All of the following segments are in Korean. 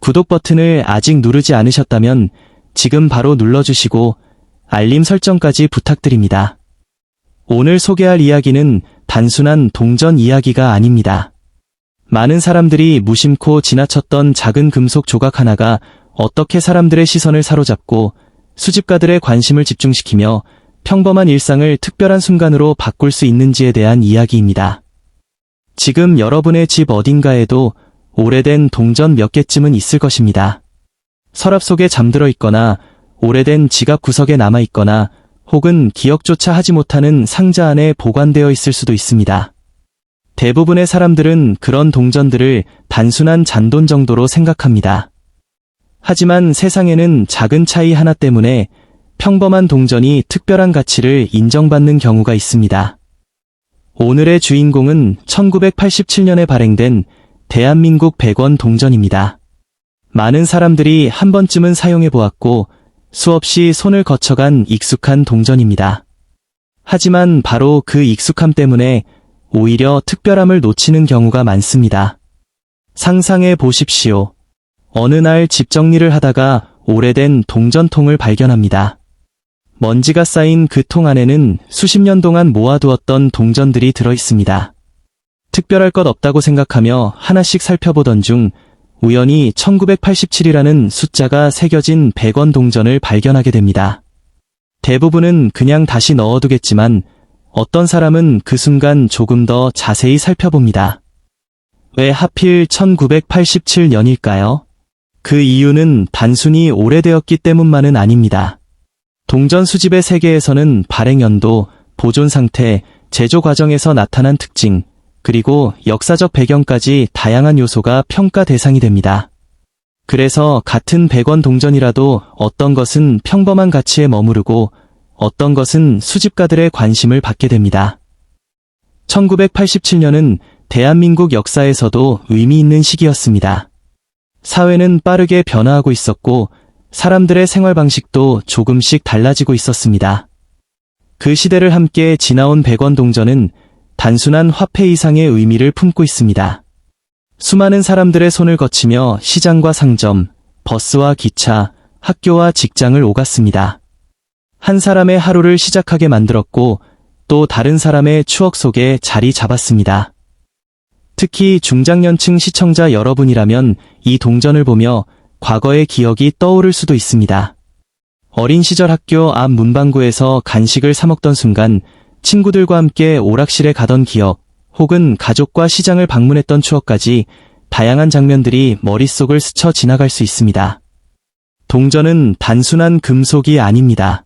구독 버튼을 아직 누르지 않으셨다면 지금 바로 눌러주시고 알림 설정까지 부탁드립니다. 오늘 소개할 이야기는 단순한 동전 이야기가 아닙니다. 많은 사람들이 무심코 지나쳤던 작은 금속 조각 하나가 어떻게 사람들의 시선을 사로잡고 수집가들의 관심을 집중시키며 평범한 일상을 특별한 순간으로 바꿀 수 있는지에 대한 이야기입니다. 지금 여러분의 집 어딘가에도 오래된 동전 몇 개쯤은 있을 것입니다. 서랍 속에 잠들어 있거나 오래된 지갑 구석에 남아 있거나 혹은 기억조차 하지 못하는 상자 안에 보관되어 있을 수도 있습니다. 대부분의 사람들은 그런 동전들을 단순한 잔돈 정도로 생각합니다. 하지만 세상에는 작은 차이 하나 때문에 평범한 동전이 특별한 가치를 인정받는 경우가 있습니다. 오늘의 주인공은 1987년에 발행된 대한민국 100원 동전입니다. 많은 사람들이 한 번쯤은 사용해 보았고 수없이 손을 거쳐간 익숙한 동전입니다. 하지만 바로 그 익숙함 때문에 오히려 특별함을 놓치는 경우가 많습니다. 상상해 보십시오. 어느 날 집 정리를 하다가 오래된 동전통을 발견합니다. 먼지가 쌓인 그 통 안에는 수십 년 동안 모아두었던 동전들이 들어 있습니다. 특별할 것 없다고 생각하며 하나씩 살펴보던 중 우연히 1987이라는 숫자가 새겨진 100원 동전을 발견하게 됩니다. 대부분은 그냥 다시 넣어두겠지만 어떤 사람은 그 순간 조금 더 자세히 살펴봅니다. 왜 하필 1987년일까요? 그 이유는 단순히 오래되었기 때문만은 아닙니다. 동전 수집의 세계에서는 발행 연도, 보존 상태, 제조 과정에서 나타난 특징, 그리고 역사적 배경까지 다양한 요소가 평가 대상이 됩니다. 그래서 같은 100원 동전이라도 어떤 것은 평범한 가치에 머무르고 어떤 것은 수집가들의 관심을 받게 됩니다. 1987년은 대한민국 역사에서도 의미 있는 시기였습니다. 사회는 빠르게 변화하고 있었고 사람들의 생활 방식도 조금씩 달라지고 있었습니다. 그 시대를 함께 지나온 100원 동전은 단순한 화폐 이상의 의미를 품고 있습니다. 수많은 사람들의 손을 거치며 시장과 상점, 버스와 기차, 학교와 직장을 오갔습니다. 한 사람의 하루를 시작하게 만들었고 또 다른 사람의 추억 속에 자리 잡았습니다. 특히 중장년층 시청자 여러분이라면 이 동전을 보며 과거의 기억이 떠오를 수도 있습니다. 어린 시절 학교 앞 문방구에서 간식을 사 먹던 순간 친구들과 함께 오락실에 가던 기억, 혹은 가족과 시장을 방문했던 추억까지 다양한 장면들이 머릿속을 스쳐 지나갈 수 있습니다. 동전은 단순한 금속이 아닙니다.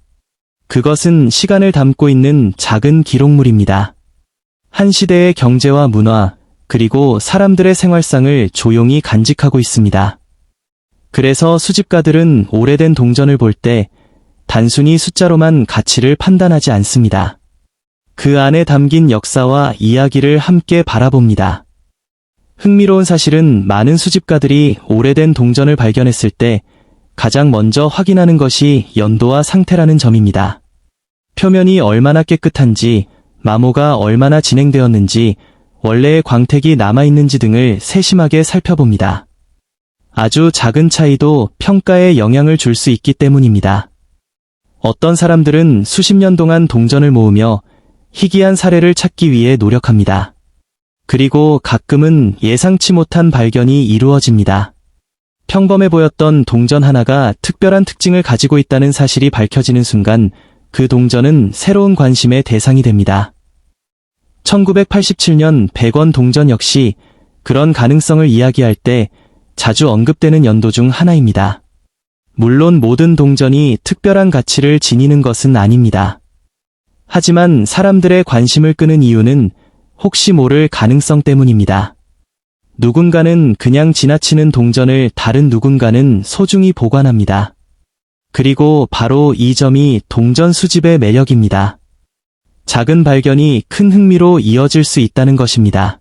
그것은 시간을 담고 있는 작은 기록물입니다. 한 시대의 경제와 문화, 그리고 사람들의 생활상을 조용히 간직하고 있습니다. 그래서 수집가들은 오래된 동전을 볼 때 단순히 숫자로만 가치를 판단하지 않습니다. 그 안에 담긴 역사와 이야기를 함께 바라봅니다. 흥미로운 사실은 많은 수집가들이 오래된 동전을 발견했을 때 가장 먼저 확인하는 것이 연도와 상태라는 점입니다. 표면이 얼마나 깨끗한지, 마모가 얼마나 진행되었는지, 원래의 광택이 남아있는지 등을 세심하게 살펴봅니다. 아주 작은 차이도 평가에 영향을 줄 수 있기 때문입니다. 어떤 사람들은 수십 년 동안 동전을 모으며 희귀한 사례를 찾기 위해 노력합니다. 그리고 가끔은 예상치 못한 발견이 이루어집니다. 평범해 보였던 동전 하나가 특별한 특징을 가지고 있다는 사실이 밝혀지는 순간 그 동전은 새로운 관심의 대상이 됩니다. 1987년 100원 동전 역시 그런 가능성을 이야기할 때 자주 언급되는 연도 중 하나입니다. 물론 모든 동전이 특별한 가치를 지니는 것은 아닙니다. 하지만 사람들의 관심을 끄는 이유는 혹시 모를 가능성 때문입니다. 누군가는 그냥 지나치는 동전을 다른 누군가는 소중히 보관합니다. 그리고 바로 이 점이 동전 수집의 매력입니다. 작은 발견이 큰 흥미로 이어질 수 있다는 것입니다.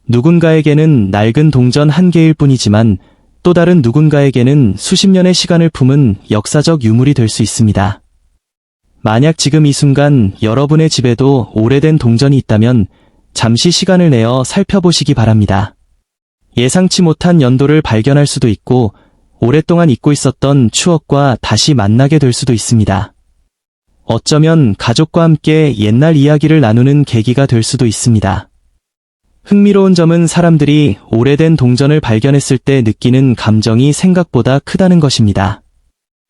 누군가에게는 낡은 동전 한 개일 뿐이지만 또 다른 누군가에게는 수십 년의 시간을 품은 역사적 유물이 될 수 있습니다. 만약 지금 이 순간 여러분의 집에도 오래된 동전이 있다면 잠시 시간을 내어 살펴보시기 바랍니다. 예상치 못한 연도를 발견할 수도 있고 오랫동안 잊고 있었던 추억과 다시 만나게 될 수도 있습니다. 어쩌면 가족과 함께 옛날 이야기를 나누는 계기가 될 수도 있습니다. 흥미로운 점은 사람들이 오래된 동전을 발견했을 때 느끼는 감정이 생각보다 크다는 것입니다.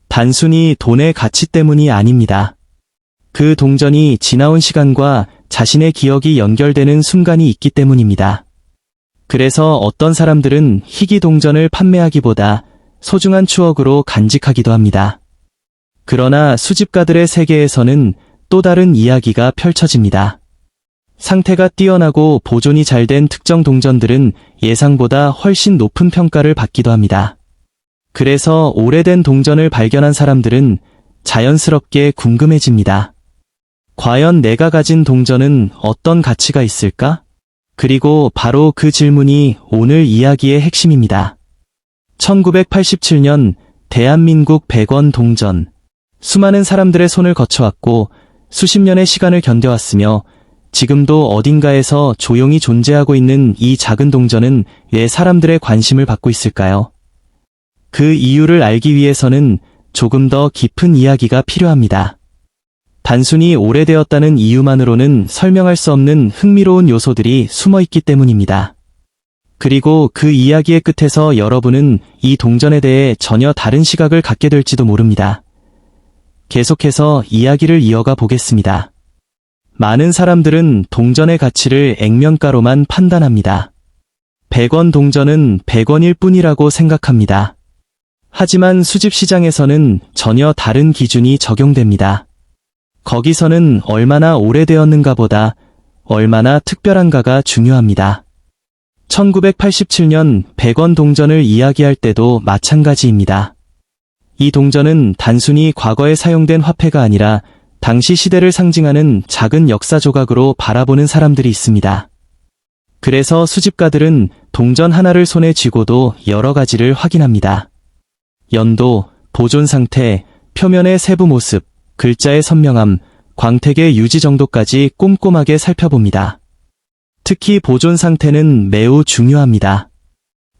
단순히 돈의 가치 때문이 아닙니다. 그 동전이 지나온 시간과 자신의 기억이 연결되는 순간이 있기 때문입니다. 그래서 어떤 사람들은 희귀 동전을 판매하기보다 소중한 추억으로 간직하기도 합니다. 그러나 수집가들의 세계에서는 또 다른 이야기가 펼쳐집니다. 상태가 뛰어나고 보존이 잘 된 특정 동전들은 예상보다 훨씬 높은 평가를 받기도 합니다. 그래서 오래된 동전을 발견한 사람들은 자연스럽게 궁금해집니다. 과연 내가 가진 동전은 어떤 가치가 있을까? 그리고 바로 그 질문이 오늘 이야기의 핵심입니다. 1987년 대한민국 100원 동전. 수많은 사람들의 손을 거쳐왔고 수십 년의 시간을 견뎌왔으며 지금도 어딘가에서 조용히 존재하고 있는 이 작은 동전은 왜 사람들의 관심을 받고 있을까요? 그 이유를 알기 위해서는 조금 더 깊은 이야기가 필요합니다. 단순히 오래되었다는 이유만으로는 설명할 수 없는 흥미로운 요소들이 숨어있기 때문입니다. 그리고 그 이야기의 끝에서 여러분은 이 동전에 대해 전혀 다른 시각을 갖게 될지도 모릅니다. 계속해서 이야기를 이어가 보겠습니다. 많은 사람들은 동전의 가치를 액면가로만 판단합니다. 100원 동전은 100원일 뿐이라고 생각합니다. 하지만 수집 시장에서는 전혀 다른 기준이 적용됩니다. 거기서는 얼마나 오래되었는가 보다 얼마나 특별한가가 중요합니다. 1987년 100원 동전을 이야기할 때도 마찬가지입니다. 이 동전은 단순히 과거에 사용된 화폐가 아니라 당시 시대를 상징하는 작은 역사 조각으로 바라보는 사람들이 있습니다. 그래서 수집가들은 동전 하나를 손에 쥐고도 여러 가지를 확인합니다. 연도, 보존 상태, 표면의 세부 모습, 글자의 선명함, 광택의 유지 정도까지 꼼꼼하게 살펴봅니다. 특히 보존 상태는 매우 중요합니다.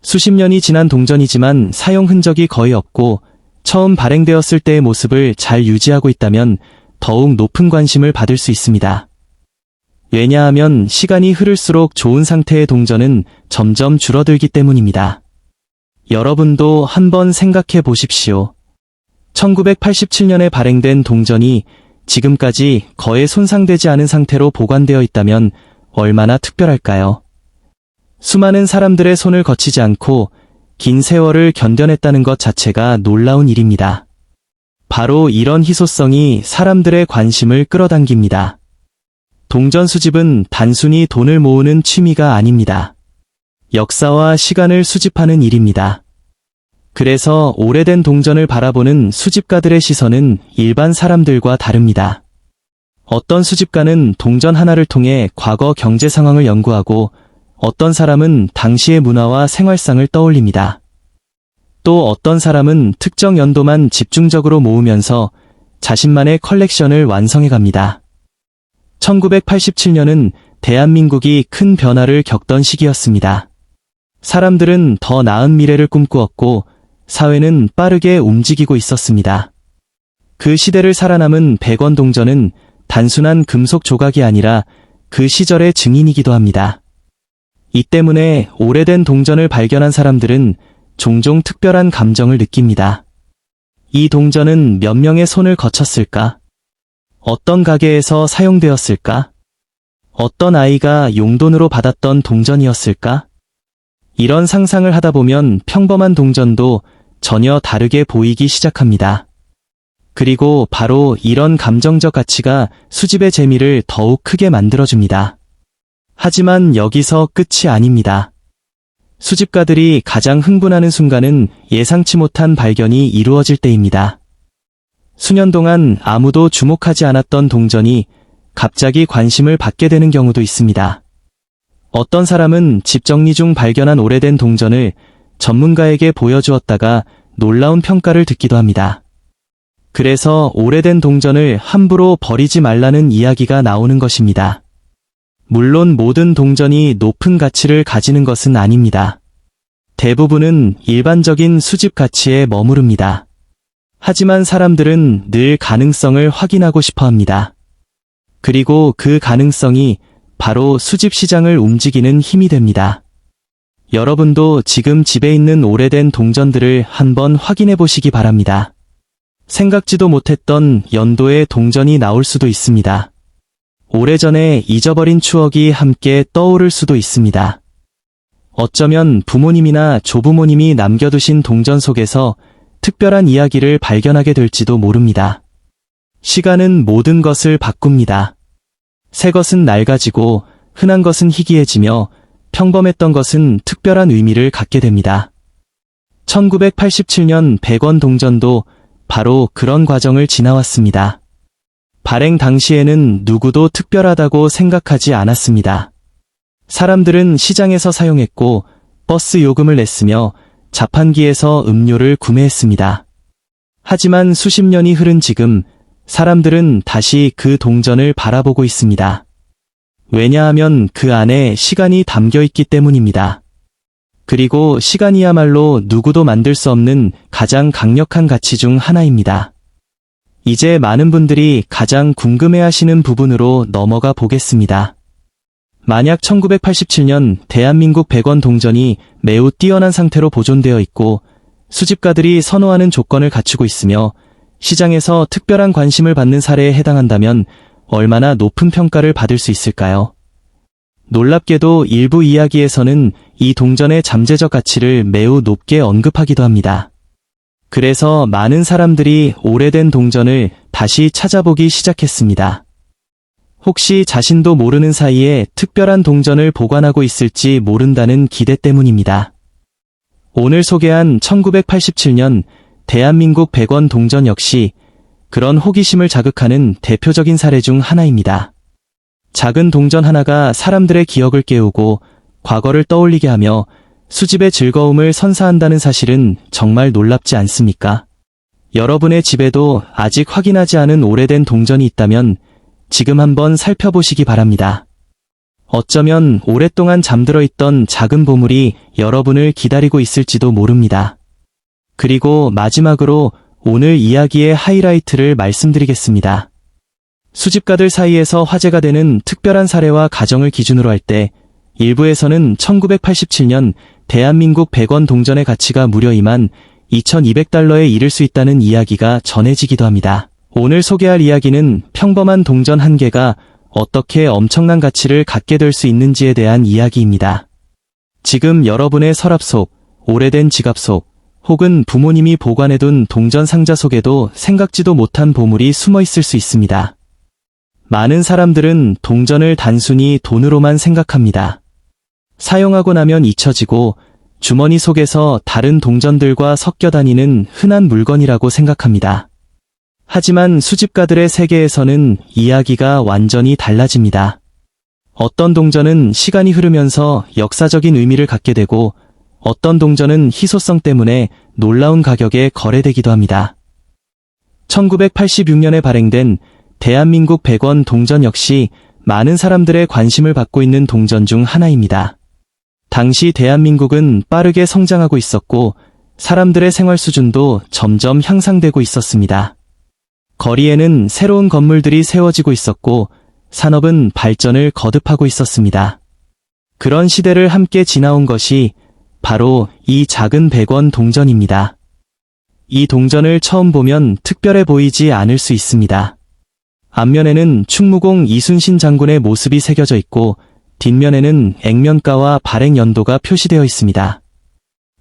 수십 년이 지난 동전이지만 사용 흔적이 거의 없고 처음 발행되었을 때의 모습을 잘 유지하고 있다면 더욱 높은 관심을 받을 수 있습니다. 왜냐하면 시간이 흐를수록 좋은 상태의 동전은 점점 줄어들기 때문입니다. 여러분도 한번 생각해 보십시오. 1987년에 발행된 동전이 지금까지 거의 손상되지 않은 상태로 보관되어 있다면 얼마나 특별할까요? 수많은 사람들의 손을 거치지 않고 긴 세월을 견뎌냈다는 것 자체가 놀라운 일입니다. 바로 이런 희소성이 사람들의 관심을 끌어당깁니다. 동전 수집은 단순히 돈을 모으는 취미가 아닙니다. 역사와 시간을 수집하는 일입니다. 그래서 오래된 동전을 바라보는 수집가들의 시선은 일반 사람들과 다릅니다. 어떤 수집가는 동전 하나를 통해 과거 경제 상황을 연구하고 어떤 사람은 당시의 문화와 생활상을 떠올립니다. 또 어떤 사람은 특정 연도만 집중적으로 모으면서 자신만의 컬렉션을 완성해 갑니다. 1987년은 대한민국이 큰 변화를 겪던 시기였습니다. 사람들은 더 나은 미래를 꿈꾸었고 사회는 빠르게 움직이고 있었습니다. 그 시대를 살아남은 100원 동전은 단순한 금속 조각이 아니라 그 시절의 증인이기도 합니다. 이 때문에 오래된 동전을 발견한 사람들은 종종 특별한 감정을 느낍니다. 이 동전은 몇 명의 손을 거쳤을까? 어떤 가게에서 사용되었을까? 어떤 아이가 용돈으로 받았던 동전이었을까? 이런 상상을 하다 보면 평범한 동전도 전혀 다르게 보이기 시작합니다. 그리고 바로 이런 감정적 가치가 수집의 재미를 더욱 크게 만들어줍니다. 하지만 여기서 끝이 아닙니다. 수집가들이 가장 흥분하는 순간은 예상치 못한 발견이 이루어질 때입니다. 수년 동안 아무도 주목하지 않았던 동전이 갑자기 관심을 받게 되는 경우도 있습니다. 어떤 사람은 집 정리 중 발견한 오래된 동전을 전문가에게 보여주었다가 놀라운 평가를 듣기도 합니다. 그래서 오래된 동전을 함부로 버리지 말라는 이야기가 나오는 것입니다. 물론 모든 동전이 높은 가치를 가지는 것은 아닙니다. 대부분은 일반적인 수집 가치에 머무릅니다. 하지만 사람들은 늘 가능성을 확인하고 싶어 합니다. 그리고 그 가능성이 바로 수집 시장을 움직이는 힘이 됩니다. 여러분도 지금 집에 있는 오래된 동전들을 한번 확인해 보시기 바랍니다. 생각지도 못했던 연도의 동전이 나올 수도 있습니다. 오래전에 잊어버린 추억이 함께 떠오를 수도 있습니다. 어쩌면 부모님이나 조부모님이 남겨두신 동전 속에서 특별한 이야기를 발견하게 될지도 모릅니다. 시간은 모든 것을 바꿉니다. 새 것은 낡아지고 흔한 것은 희귀해지며 평범했던 것은 특별한 의미를 갖게 됩니다. 1987년 100원 동전도 바로 그런 과정을 지나왔습니다. 발행 당시에는 누구도 특별하다고 생각하지 않았습니다. 사람들은 시장에서 사용했고 버스 요금을 냈으며 자판기에서 음료를 구매했습니다. 하지만 수십 년이 흐른 지금 사람들은 다시 그 동전을 바라보고 있습니다. 왜냐하면 그 안에 시간이 담겨 있기 때문입니다. 그리고 시간이야말로 누구도 만들 수 없는 가장 강력한 가치 중 하나입니다. 이제 많은 분들이 가장 궁금해하시는 부분으로 넘어가 보겠습니다. 만약 1987년 대한민국 100원 동전이 매우 뛰어난 상태로 보존되어 있고 수집가들이 선호하는 조건을 갖추고 있으며 시장에서 특별한 관심을 받는 사례에 해당한다면 얼마나 높은 평가를 받을 수 있을까요? 놀랍게도 일부 이야기에서는 이 동전의 잠재적 가치를 매우 높게 언급하기도 합니다. 그래서 많은 사람들이 오래된 동전을 다시 찾아보기 시작했습니다. 혹시 자신도 모르는 사이에 특별한 동전을 보관하고 있을지 모른다는 기대 때문입니다. 오늘 소개한 1987년 대한민국 100원 동전 역시 그런 호기심을 자극하는 대표적인 사례 중 하나입니다. 작은 동전 하나가 사람들의 기억을 깨우고 과거를 떠올리게 하며 수집의 즐거움을 선사한다는 사실은 정말 놀랍지 않습니까? 여러분의 집에도 아직 확인하지 않은 오래된 동전이 있다면 지금 한번 살펴보시기 바랍니다. 어쩌면 오랫동안 잠들어 있던 작은 보물이 여러분을 기다리고 있을지도 모릅니다. 그리고 마지막으로 오늘 이야기의 하이라이트를 말씀드리겠습니다. 수집가들 사이에서 화제가 되는 특별한 사례와 가정을 기준으로 할 때 일부에서는 1987년 대한민국 100원 동전의 가치가 무려 22,200달러에 이를 수 있다는 이야기가 전해지기도 합니다. 오늘 소개할 이야기는 평범한 동전 한 개가 어떻게 엄청난 가치를 갖게 될 수 있는지에 대한 이야기입니다. 지금 여러분의 서랍 속, 오래된 지갑 속, 혹은 부모님이 보관해둔 동전 상자 속에도 생각지도 못한 보물이 숨어 있을 수 있습니다. 많은 사람들은 동전을 단순히 돈으로만 생각합니다. 사용하고 나면 잊혀지고 주머니 속에서 다른 동전들과 섞여 다니는 흔한 물건이라고 생각합니다. 하지만 수집가들의 세계에서는 이야기가 완전히 달라집니다. 어떤 동전은 시간이 흐르면서 역사적인 의미를 갖게 되고 어떤 동전은 희소성 때문에 놀라운 가격에 거래되기도 합니다. 1986년에 발행된 대한민국 100원 동전 역시 많은 사람들의 관심을 받고 있는 동전 중 하나입니다. 당시 대한민국은 빠르게 성장하고 있었고 사람들의 생활 수준도 점점 향상되고 있었습니다. 거리에는 새로운 건물들이 세워지고 있었고 산업은 발전을 거듭하고 있었습니다. 그런 시대를 함께 지나온 것이 바로 이 작은 100원 동전입니다. 이 동전을 처음 보면 특별해 보이지 않을 수 있습니다. 앞면에는 충무공 이순신 장군의 모습이 새겨져 있고 뒷면에는 액면가와 발행 연도가 표시되어 있습니다.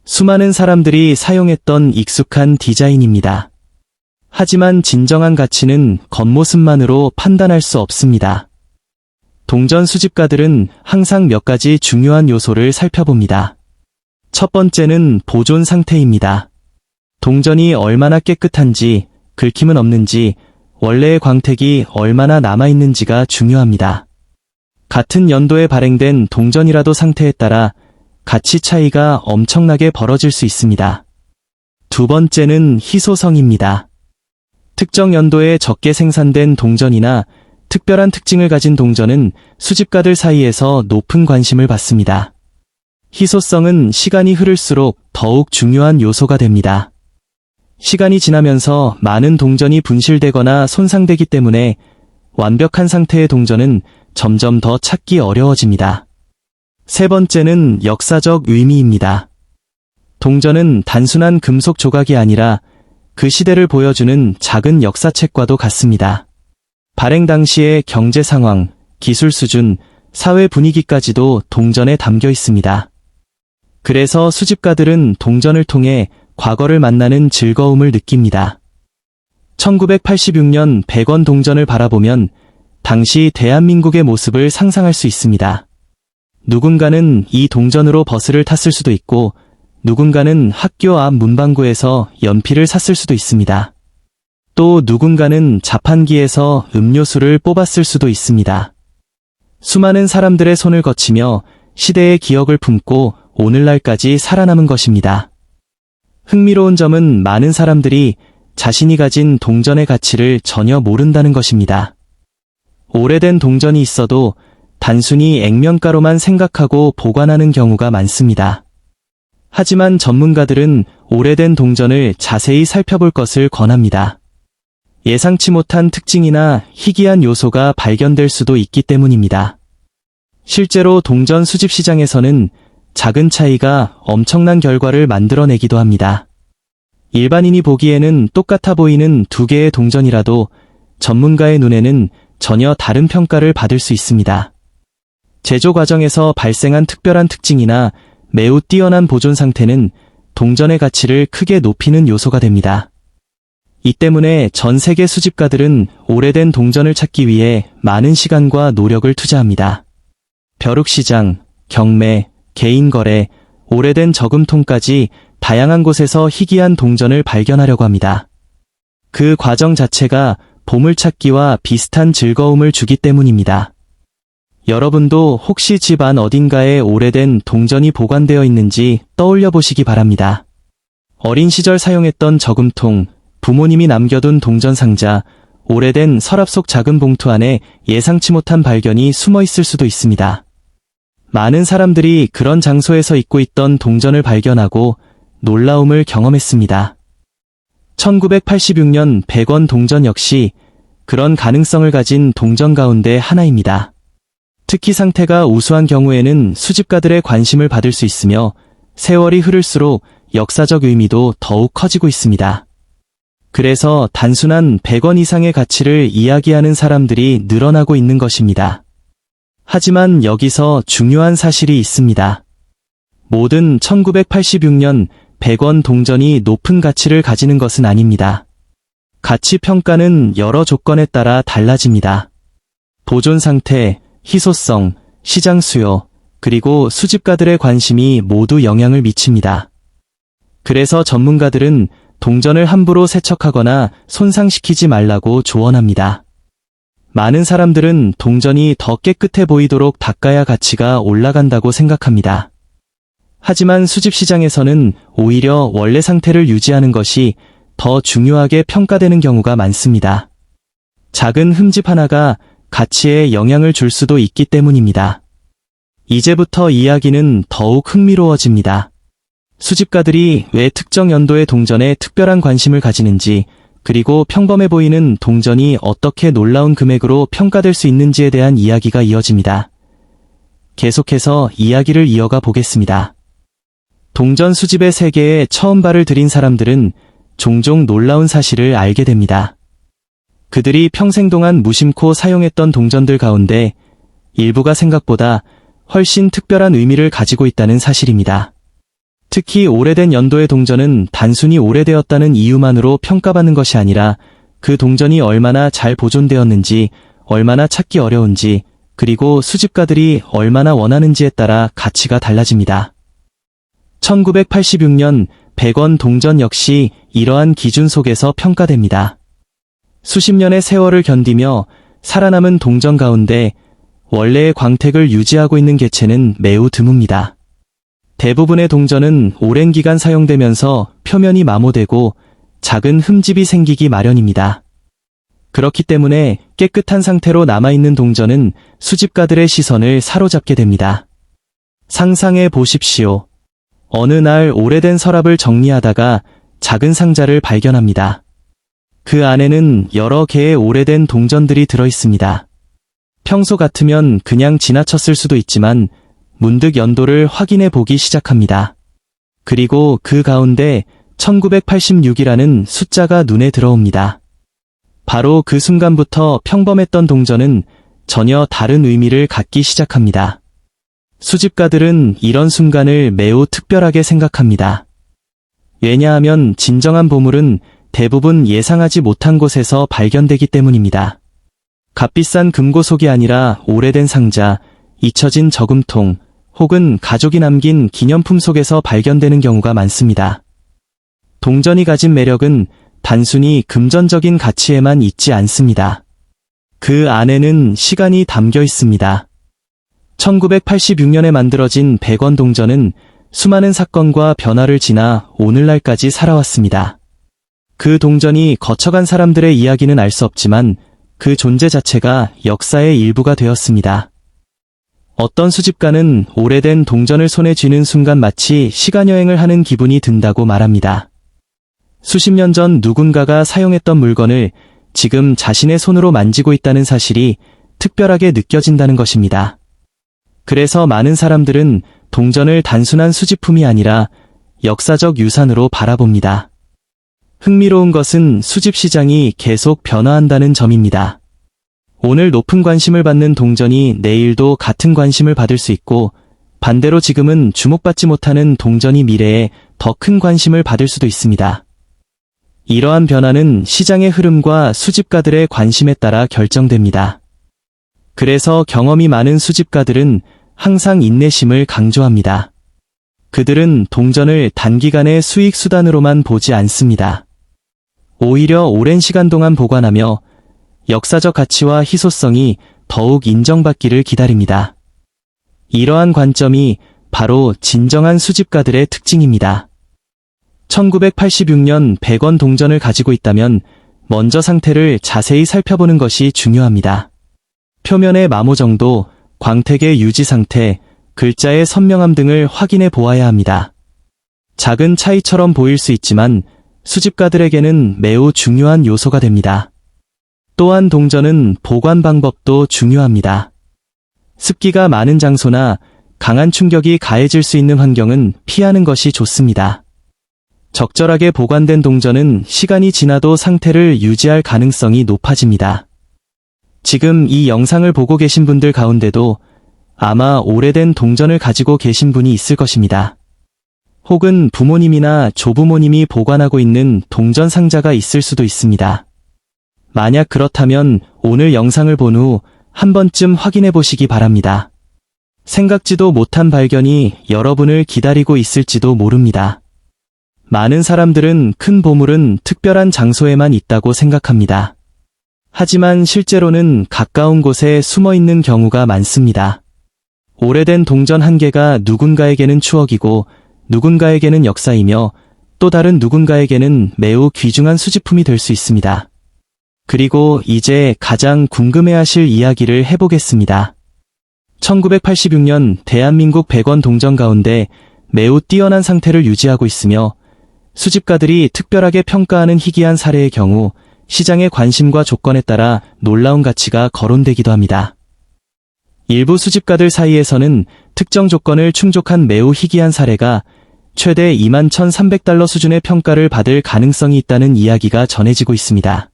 수많은 사람들이 사용했던 익숙한 디자인입니다. 하지만 진정한 가치는 겉모습만으로 판단할 수 없습니다. 동전 수집가들은 항상 몇 가지 중요한 요소를 살펴봅니다. 첫 번째는 보존 상태입니다. 동전이 얼마나 깨끗한지, 긁힘은 없는지, 원래의 광택이 얼마나 남아있는지가 중요합니다. 같은 연도에 발행된 동전이라도 상태에 따라 가치 차이가 엄청나게 벌어질 수 있습니다. 두 번째는 희소성입니다. 특정 연도에 적게 생산된 동전이나 특별한 특징을 가진 동전은 수집가들 사이에서 높은 관심을 받습니다. 희소성은 시간이 흐를수록 더욱 중요한 요소가 됩니다. 시간이 지나면서 많은 동전이 분실되거나 손상되기 때문에 완벽한 상태의 동전은 점점 더 찾기 어려워집니다. 세 번째는 역사적 의미입니다. 동전은 단순한 금속 조각이 아니라 그 시대를 보여주는 작은 역사책과도 같습니다. 발행 당시의 경제 상황, 기술 수준, 사회 분위기까지도 동전에 담겨 있습니다. 그래서 수집가들은 동전을 통해 과거를 만나는 즐거움을 느낍니다. 1986년 100원 동전을 바라보면 당시 대한민국의 모습을 상상할 수 있습니다. 누군가는 이 동전으로 버스를 탔을 수도 있고 누군가는 학교 앞 문방구에서 연필을 샀을 수도 있습니다. 또 누군가는 자판기에서 음료수를 뽑았을 수도 있습니다. 수많은 사람들의 손을 거치며 시대의 기억을 품고 오늘날까지 살아남은 것입니다. 흥미로운 점은 많은 사람들이 자신이 가진 동전의 가치를 전혀 모른다는 것입니다. 오래된 동전이 있어도 단순히 액면가로만 생각하고 보관하는 경우가 많습니다. 하지만 전문가들은 오래된 동전을 자세히 살펴볼 것을 권합니다. 예상치 못한 특징이나 희귀한 요소가 발견될 수도 있기 때문입니다. 실제로 동전 수집 시장에서는 작은 차이가 엄청난 결과를 만들어내기도 합니다. 일반인이 보기에는 똑같아 보이는 두 개의 동전이라도 전문가의 눈에는 전혀 다른 평가를 받을 수 있습니다. 제조 과정에서 발생한 특별한 특징이나 매우 뛰어난 보존 상태는 동전의 가치를 크게 높이는 요소가 됩니다. 이 때문에 전 세계 수집가들은 오래된 동전을 찾기 위해 많은 시간과 노력을 투자합니다. 벼룩시장, 경매, 개인 거래, 오래된 저금통까지 다양한 곳에서 희귀한 동전을 발견하려고 합니다. 그 과정 자체가 보물찾기와 비슷한 즐거움을 주기 때문입니다. 여러분도 혹시 집 안 어딘가에 오래된 동전이 보관되어 있는지 떠올려 보시기 바랍니다. 어린 시절 사용했던 저금통, 부모님이 남겨둔 동전 상자, 오래된 서랍 속 작은 봉투 안에 예상치 못한 발견이 숨어 있을 수도 있습니다. 많은 사람들이 그런 장소에서 잊고 있던 동전을 발견하고 놀라움을 경험했습니다. 1986년 100원 동전 역시 그런 가능성을 가진 동전 가운데 하나입니다. 특히 상태가 우수한 경우에는 수집가들의 관심을 받을 수 있으며 세월이 흐를수록 역사적 의미도 더욱 커지고 있습니다. 그래서 단순한 100원 이상의 가치를 이야기하는 사람들이 늘어나고 있는 것입니다. 하지만 여기서 중요한 사실이 있습니다. 모든 1986년 100원 동전이 높은 가치를 가지는 것은 아닙니다. 가치 평가는 여러 조건에 따라 달라집니다. 보존 상태, 희소성, 시장 수요, 그리고 수집가들의 관심이 모두 영향을 미칩니다. 그래서 전문가들은 동전을 함부로 세척하거나 손상시키지 말라고 조언합니다. 많은 사람들은 동전이 더 깨끗해 보이도록 닦아야 가치가 올라간다고 생각합니다. 하지만 수집 시장에서는 오히려 원래 상태를 유지하는 것이 더 중요하게 평가되는 경우가 많습니다. 작은 흠집 하나가 가치에 영향을 줄 수도 있기 때문입니다. 이제부터 이야기는 더욱 흥미로워집니다. 수집가들이 왜 특정 연도의 동전에 특별한 관심을 가지는지, 그리고 평범해 보이는 동전이 어떻게 놀라운 금액으로 평가될 수 있는지에 대한 이야기가 이어집니다. 계속해서 이야기를 이어가 보겠습니다. 동전 수집의 세계에 처음 발을 들인 사람들은 종종 놀라운 사실을 알게 됩니다. 그들이 평생 동안 무심코 사용했던 동전들 가운데 일부가 생각보다 훨씬 특별한 의미를 가지고 있다는 사실입니다. 특히 오래된 연도의 동전은 단순히 오래되었다는 이유만으로 평가받는 것이 아니라 그 동전이 얼마나 잘 보존되었는지, 얼마나 찾기 어려운지, 그리고 수집가들이 얼마나 원하는지에 따라 가치가 달라집니다. 1986년 100원 동전 역시 이러한 기준 속에서 평가됩니다. 수십 년의 세월을 견디며 살아남은 동전 가운데 원래의 광택을 유지하고 있는 개체는 매우 드뭅니다. 대부분의 동전은 오랜 기간 사용되면서 표면이 마모되고 작은 흠집이 생기기 마련입니다. 그렇기 때문에 깨끗한 상태로 남아있는 동전은 수집가들의 시선을 사로잡게 됩니다. 상상해 보십시오. 어느 날 오래된 서랍을 정리하다가 작은 상자를 발견합니다. 그 안에는 여러 개의 오래된 동전들이 들어 있습니다. 평소 같으면 그냥 지나쳤을 수도 있지만 문득 연도를 확인해 보기 시작합니다. 그리고 그 가운데 1986이라는 숫자가 눈에 들어옵니다. 바로 그 순간부터 평범했던 동전은 전혀 다른 의미를 갖기 시작합니다. 수집가들은 이런 순간을 매우 특별하게 생각합니다. 왜냐하면 진정한 보물은 대부분 예상하지 못한 곳에서 발견되기 때문입니다. 값비싼 금고속이 아니라 오래된 상자, 잊혀진 저금통, 혹은 가족이 남긴 기념품 속에서 발견되는 경우가 많습니다. 동전이 가진 매력은 단순히 금전적인 가치에만 있지 않습니다. 그 안에는 시간이 담겨 있습니다. 1986년에 만들어진 100원 동전은 수많은 사건과 변화를 지나 오늘날까지 살아왔습니다. 그 동전이 거쳐간 사람들의 이야기는 알 수 없지만 그 존재 자체가 역사의 일부가 되었습니다. 어떤 수집가는 오래된 동전을 손에 쥐는 순간 마치 시간여행을 하는 기분이 든다고 말합니다. 수십 년 전 누군가가 사용했던 물건을 지금 자신의 손으로 만지고 있다는 사실이 특별하게 느껴진다는 것입니다. 그래서 많은 사람들은 동전을 단순한 수집품이 아니라 역사적 유산으로 바라봅니다. 흥미로운 것은 수집 시장이 계속 변화한다는 점입니다. 오늘 높은 관심을 받는 동전이 내일도 같은 관심을 받을 수 있고, 반대로 지금은 주목받지 못하는 동전이 미래에 더 큰 관심을 받을 수도 있습니다. 이러한 변화는 시장의 흐름과 수집가들의 관심에 따라 결정됩니다. 그래서 경험이 많은 수집가들은 항상 인내심을 강조합니다. 그들은 동전을 단기간의 수익 수단으로만 보지 않습니다. 오히려 오랜 시간 동안 보관하며 역사적 가치와 희소성이 더욱 인정받기를 기다립니다. 이러한 관점이 바로 진정한 수집가들의 특징입니다. 1986년 100원 동전을 가지고 있다면 먼저 상태를 자세히 살펴보는 것이 중요합니다. 표면의 마모 정도, 광택의 유지 상태, 글자의 선명함 등을 확인해 보아야 합니다. 작은 차이처럼 보일 수 있지만 수집가들에게는 매우 중요한 요소가 됩니다. 또한 동전은 보관 방법도 중요합니다. 습기가 많은 장소나 강한 충격이 가해질 수 있는 환경은 피하는 것이 좋습니다. 적절하게 보관된 동전은 시간이 지나도 상태를 유지할 가능성이 높아집니다. 지금 이 영상을 보고 계신 분들 가운데도 아마 오래된 동전을 가지고 계신 분이 있을 것입니다. 혹은 부모님이나 조부모님이 보관하고 있는 동전 상자가 있을 수도 있습니다. 만약 그렇다면 오늘 영상을 본 후 한 번쯤 확인해 보시기 바랍니다. 생각지도 못한 발견이 여러분을 기다리고 있을지도 모릅니다. 많은 사람들은 큰 보물은 특별한 장소에만 있다고 생각합니다. 하지만 실제로는 가까운 곳에 숨어 있는 경우가 많습니다. 오래된 동전 한 개가 누군가에게는 추억이고 누군가에게는 역사이며 또 다른 누군가에게는 매우 귀중한 수집품이 될 수 있습니다. 그리고 이제 가장 궁금해하실 이야기를 해보겠습니다. 1986년 대한민국 100원 동전 가운데 매우 뛰어난 상태를 유지하고 있으며 수집가들이 특별하게 평가하는 희귀한 사례의 경우 시장의 관심과 조건에 따라 놀라운 가치가 거론되기도 합니다. 일부 수집가들 사이에서는 특정 조건을 충족한 매우 희귀한 사례가 최대 21,300달러 수준의 평가를 받을 가능성이 있다는 이야기가 전해지고 있습니다.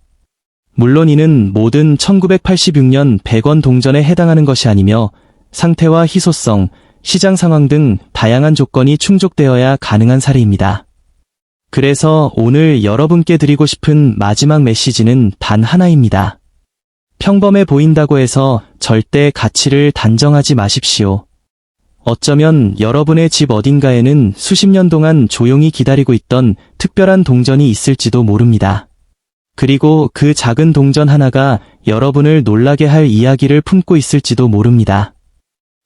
물론 이는 모든 1986년 100원 동전에 해당하는 것이 아니며 상태와 희소성, 시장 상황 등 다양한 조건이 충족되어야 가능한 사례입니다. 그래서 오늘 여러분께 드리고 싶은 마지막 메시지는 단 하나입니다. 평범해 보인다고 해서 절대 가치를 단정하지 마십시오. 어쩌면 여러분의 집 어딘가에는 수십 년 동안 조용히 기다리고 있던 특별한 동전이 있을지도 모릅니다. 그리고 그 작은 동전 하나가 여러분을 놀라게 할 이야기를 품고 있을지도 모릅니다.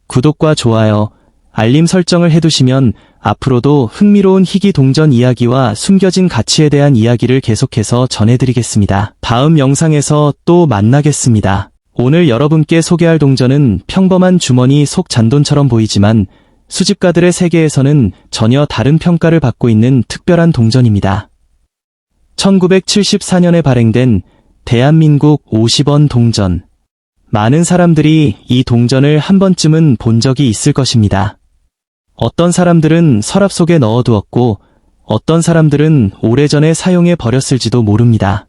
구독과 좋아요, 알림 설정을 해두시면 앞으로도 흥미로운 희귀 동전 이야기와 숨겨진 가치에 대한 이야기를 계속해서 전해드리겠습니다. 다음 영상에서 또 만나겠습니다. 오늘 여러분께 소개할 동전은 평범한 주머니 속 잔돈처럼 보이지만 수집가들의 세계에서는 전혀 다른 평가를 받고 있는 특별한 동전입니다. 1974년에 발행된 대한민국 50원 동전. 많은 사람들이 이 동전을 한 번쯤은 본 적이 있을 것입니다. 어떤 사람들은 서랍 속에 넣어두었고 어떤 사람들은 오래전에 사용해 버렸을지도 모릅니다.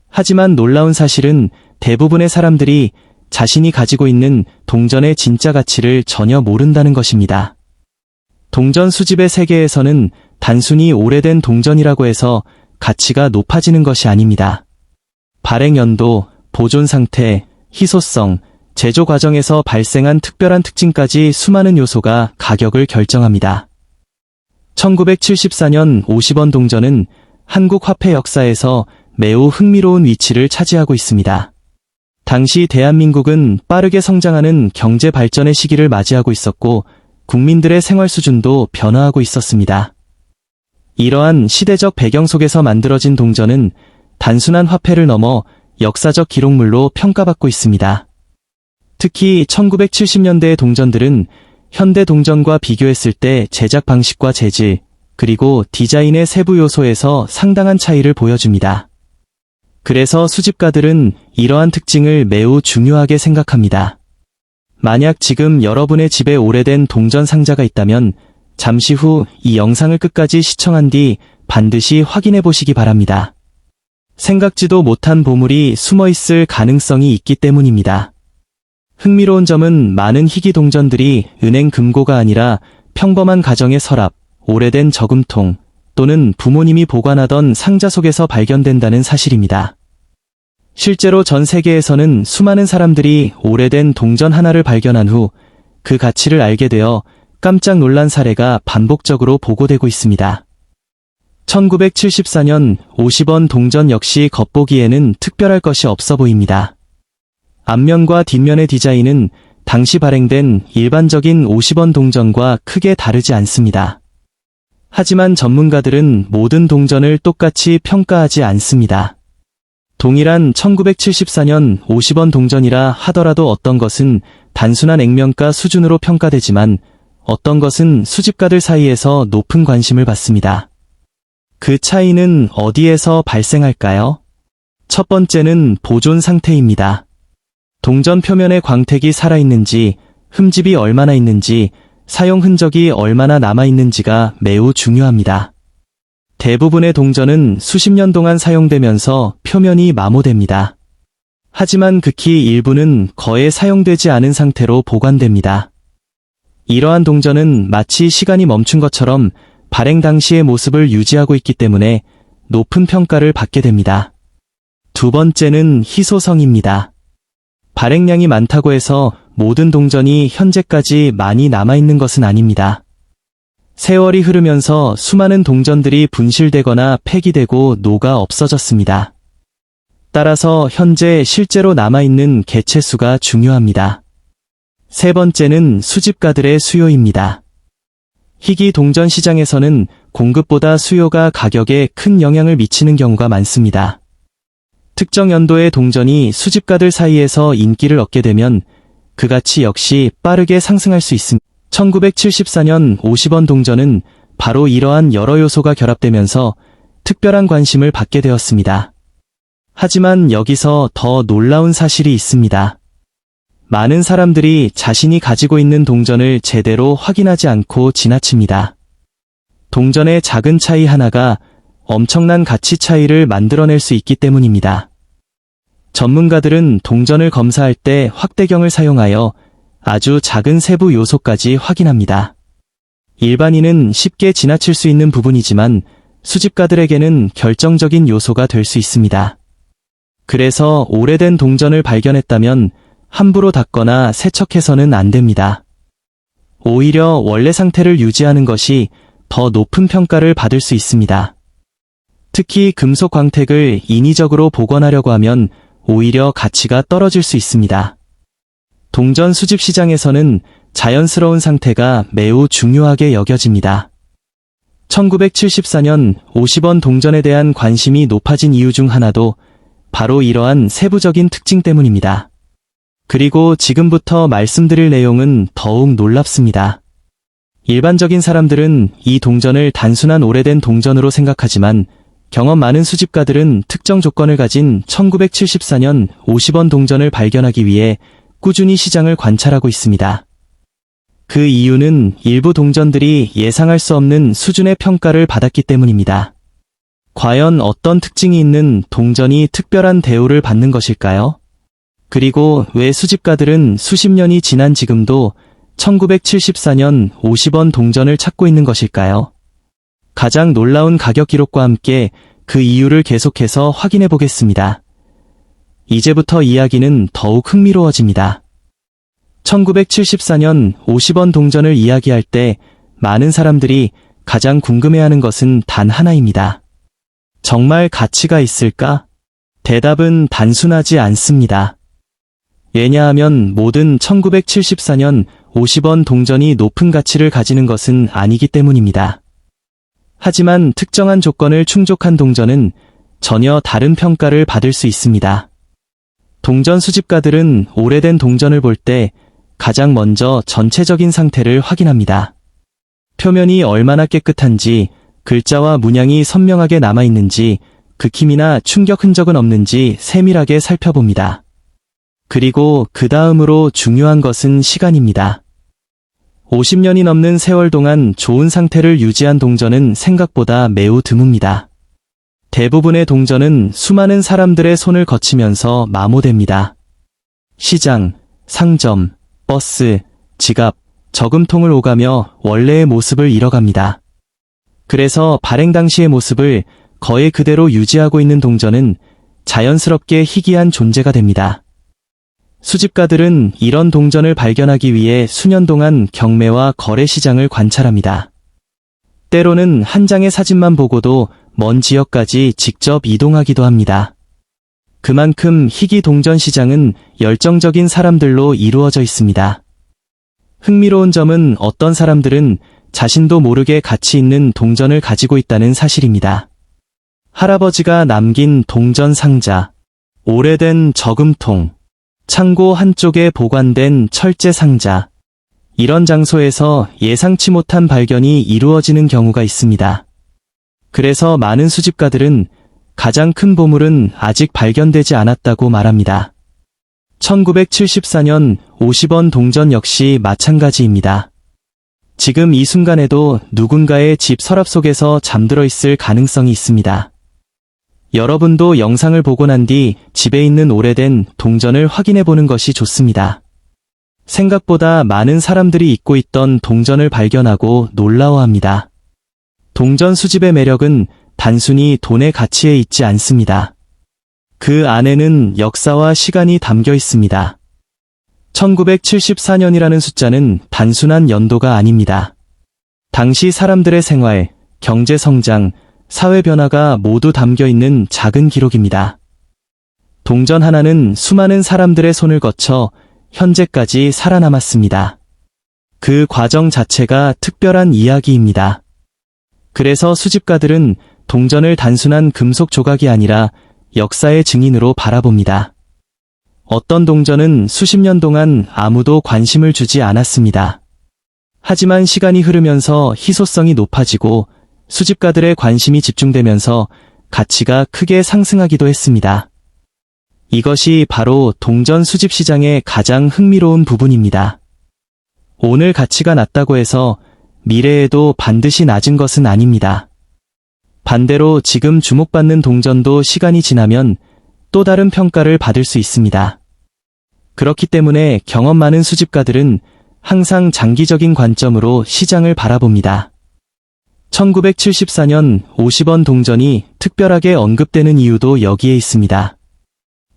하지만 놀라운 사실은 대부분의 사람들이 자신이 가지고 있는 동전의 진짜 가치를 전혀 모른다는 것입니다. 동전 수집의 세계에서는 단순히 오래된 동전이라고 해서 가치가 높아지는 것이 아닙니다. 발행 연도, 보존 상태, 희소성, 제조 과정에서 발생한 특별한 특징까지 수많은 요소가 가격을 결정합니다. 1974년 50원 동전은 한국 화폐 역사에서 매우 흥미로운 위치를 차지하고 있습니다. 당시 대한민국은 빠르게 성장하는 경제 발전의 시기를 맞이하고 있었고 국민들의 생활 수준도 변화하고 있었습니다. 이러한 시대적 배경 속에서 만들어진 동전은 단순한 화폐를 넘어 역사적 기록물로 평가받고 있습니다. 특히 1970년대의 동전들은 현대 동전과 비교했을 때 제작 방식과 재질, 그리고 디자인의 세부 요소에서 상당한 차이를 보여줍니다. 그래서 수집가들은 이러한 특징을 매우 중요하게 생각합니다. 만약 지금 여러분의 집에 오래된 동전 상자가 있다면 잠시 후 이 영상을 끝까지 시청한 뒤 반드시 확인해 보시기 바랍니다. 생각지도 못한 보물이 숨어 있을 가능성이 있기 때문입니다. 흥미로운 점은 많은 희귀 동전들이 은행 금고가 아니라 평범한 가정의 서랍, 오래된 저금통 또는 부모님이 보관하던 상자 속에서 발견된다는 사실입니다. 실제로 전 세계에서는 수많은 사람들이 오래된 동전 하나를 발견한 후 그 가치를 알게 되어 깜짝 놀란 사례가 반복적으로 보고되고 있습니다. 1974년 50원 동전 역시 겉보기에는 특별할 것이 없어 보입니다. 앞면과 뒷면의 디자인은 당시 발행된 일반적인 50원 동전과 크게 다르지 않습니다. 하지만 전문가들은 모든 동전을 똑같이 평가하지 않습니다. 동일한 1974년 50원 동전이라 하더라도 어떤 것은 단순한 액면가 수준으로 평가되지만 어떤 것은 수집가들 사이에서 높은 관심을 받습니다. 그 차이는 어디에서 발생할까요? 첫 번째는 보존 상태입니다. 동전 표면의 광택이 살아있는지, 흠집이 얼마나 있는지, 사용 흔적이 얼마나 남아있는지가 매우 중요합니다. 대부분의 동전은 수십 년 동안 사용되면서 표면이 마모됩니다. 하지만 극히 일부는 거의 사용되지 않은 상태로 보관됩니다. 이러한 동전은 마치 시간이 멈춘 것처럼 발행 당시의 모습을 유지하고 있기 때문에 높은 평가를 받게 됩니다. 두 번째는 희소성입니다. 발행량이 많다고 해서 모든 동전이 현재까지 많이 남아있는 것은 아닙니다. 세월이 흐르면서 수많은 동전들이 분실되거나 폐기되고 녹아 없어졌습니다. 따라서 현재 실제로 남아있는 개체수가 중요합니다. 세 번째는 수집가들의 수요입니다. 희귀 동전 시장에서는 공급보다 수요가 가격에 큰 영향을 미치는 경우가 많습니다. 특정 연도의 동전이 수집가들 사이에서 인기를 얻게 되면 그 가치 역시 빠르게 상승할 수 있습니다. 1974년 50원 동전은 바로 이러한 여러 요소가 결합되면서 특별한 관심을 받게 되었습니다. 하지만 여기서 더 놀라운 사실이 있습니다. 많은 사람들이 자신이 가지고 있는 동전을 제대로 확인하지 않고 지나칩니다. 동전의 작은 차이 하나가 엄청난 가치 차이를 만들어낼 수 있기 때문입니다. 전문가들은 동전을 검사할 때 확대경을 사용하여 아주 작은 세부 요소까지 확인합니다. 일반인은 쉽게 지나칠 수 있는 부분이지만 수집가들에게는 결정적인 요소가 될 수 있습니다. 그래서 오래된 동전을 발견했다면 함부로 닦거나 세척해서는 안 됩니다. 오히려 원래 상태를 유지하는 것이 더 높은 평가를 받을 수 있습니다. 특히 금속 광택을 인위적으로 복원하려고 하면 오히려 가치가 떨어질 수 있습니다. 동전 수집 시장에서는 자연스러운 상태가 매우 중요하게 여겨집니다. 1974년 50원 동전에 대한 관심이 높아진 이유 중 하나도 바로 이러한 세부적인 특징 때문입니다. 그리고 지금부터 말씀드릴 내용은 더욱 놀랍습니다. 일반적인 사람들은 이 동전을 단순한 오래된 동전으로 생각하지만 경험 많은 수집가들은 특정 조건을 가진 1974년 50원 동전을 발견하기 위해 꾸준히 시장을 관찰하고 있습니다. 그 이유는 일부 동전들이 예상할 수 없는 수준의 평가를 받았기 때문입니다. 과연 어떤 특징이 있는 동전이 특별한 대우를 받는 것일까요? 그리고 왜 수집가들은 수십 년이 지난 지금도 1974년 50원 동전을 찾고 있는 것일까요? 가장 놀라운 가격 기록과 함께 그 이유를 계속해서 확인해 보겠습니다. 이제부터 이야기는 더욱 흥미로워집니다. 1974년 50원 동전을 이야기할 때 많은 사람들이 가장 궁금해하는 것은 단 하나입니다. 정말 가치가 있을까? 대답은 단순하지 않습니다. 왜냐하면 모든 1974년 50원 동전이 높은 가치를 가지는 것은 아니기 때문입니다. 하지만 특정한 조건을 충족한 동전은 전혀 다른 평가를 받을 수 있습니다. 동전 수집가들은 오래된 동전을 볼 때 가장 먼저 전체적인 상태를 확인합니다. 표면이 얼마나 깨끗한지, 글자와 문양이 선명하게 남아있는지, 긁힘이나 충격 흔적은 없는지 세밀하게 살펴봅니다. 그리고 그 다음으로 중요한 것은 시간입니다. 50년이 넘는 세월 동안 좋은 상태를 유지한 동전은 생각보다 매우 드뭅니다. 대부분의 동전은 수많은 사람들의 손을 거치면서 마모됩니다. 시장, 상점, 버스, 지갑, 저금통을 오가며 원래의 모습을 잃어갑니다. 그래서 발행 당시의 모습을 거의 그대로 유지하고 있는 동전은 자연스럽게 희귀한 존재가 됩니다. 수집가들은 이런 동전을 발견하기 위해 수년 동안 경매와 거래 시장을 관찰합니다. 때로는 한 장의 사진만 보고도 먼 지역까지 직접 이동하기도 합니다. 그만큼 희귀 동전 시장은 열정적인 사람들로 이루어져 있습니다. 흥미로운 점은 어떤 사람들은 자신도 모르게 가치 있는 동전을 가지고 있다는 사실입니다. 할아버지가 남긴 동전 상자, 오래된 저금통, 창고 한쪽에 보관된 철제 상자. 이런 장소에서 예상치 못한 발견이 이루어지는 경우가 있습니다. 그래서 많은 수집가들은 가장 큰 보물은 아직 발견되지 않았다고 말합니다. 1974년 50원 동전 역시 마찬가지입니다. 지금 이 순간에도 누군가의 집 서랍 속에서 잠들어 있을 가능성이 있습니다. 여러분도 영상을 보고 난 뒤 집에 있는 오래된 동전을 확인해 보는 것이 좋습니다. 생각보다 많은 사람들이 잊고 있던 동전을 발견하고 놀라워합니다. 동전 수집의 매력은 단순히 돈의 가치에 있지 않습니다. 그 안에는 역사와 시간이 담겨 있습니다. 1974년이라는 숫자는 단순한 연도가 아닙니다. 당시 사람들의 생활, 경제 성장, 사회 변화가 모두 담겨 있는 작은 기록입니다. 동전 하나는 수많은 사람들의 손을 거쳐 현재까지 살아남았습니다. 그 과정 자체가 특별한 이야기입니다. 그래서 수집가들은 동전을 단순한 금속 조각이 아니라 역사의 증인으로 바라봅니다. 어떤 동전은 수십 년 동안 아무도 관심을 주지 않았습니다. 하지만 시간이 흐르면서 희소성이 높아지고 수집가들의 관심이 집중되면서 가치가 크게 상승하기도 했습니다. 이것이 바로 동전 수집 시장의 가장 흥미로운 부분입니다. 오늘 가치가 낮다고 해서 미래에도 반드시 낮은 것은 아닙니다. 반대로 지금 주목받는 동전도 시간이 지나면 또 다른 평가를 받을 수 있습니다. 그렇기 때문에 경험 많은 수집가들은 항상 장기적인 관점으로 시장을 바라봅니다. 1974년 50원 동전이 특별하게 언급되는 이유도 여기에 있습니다.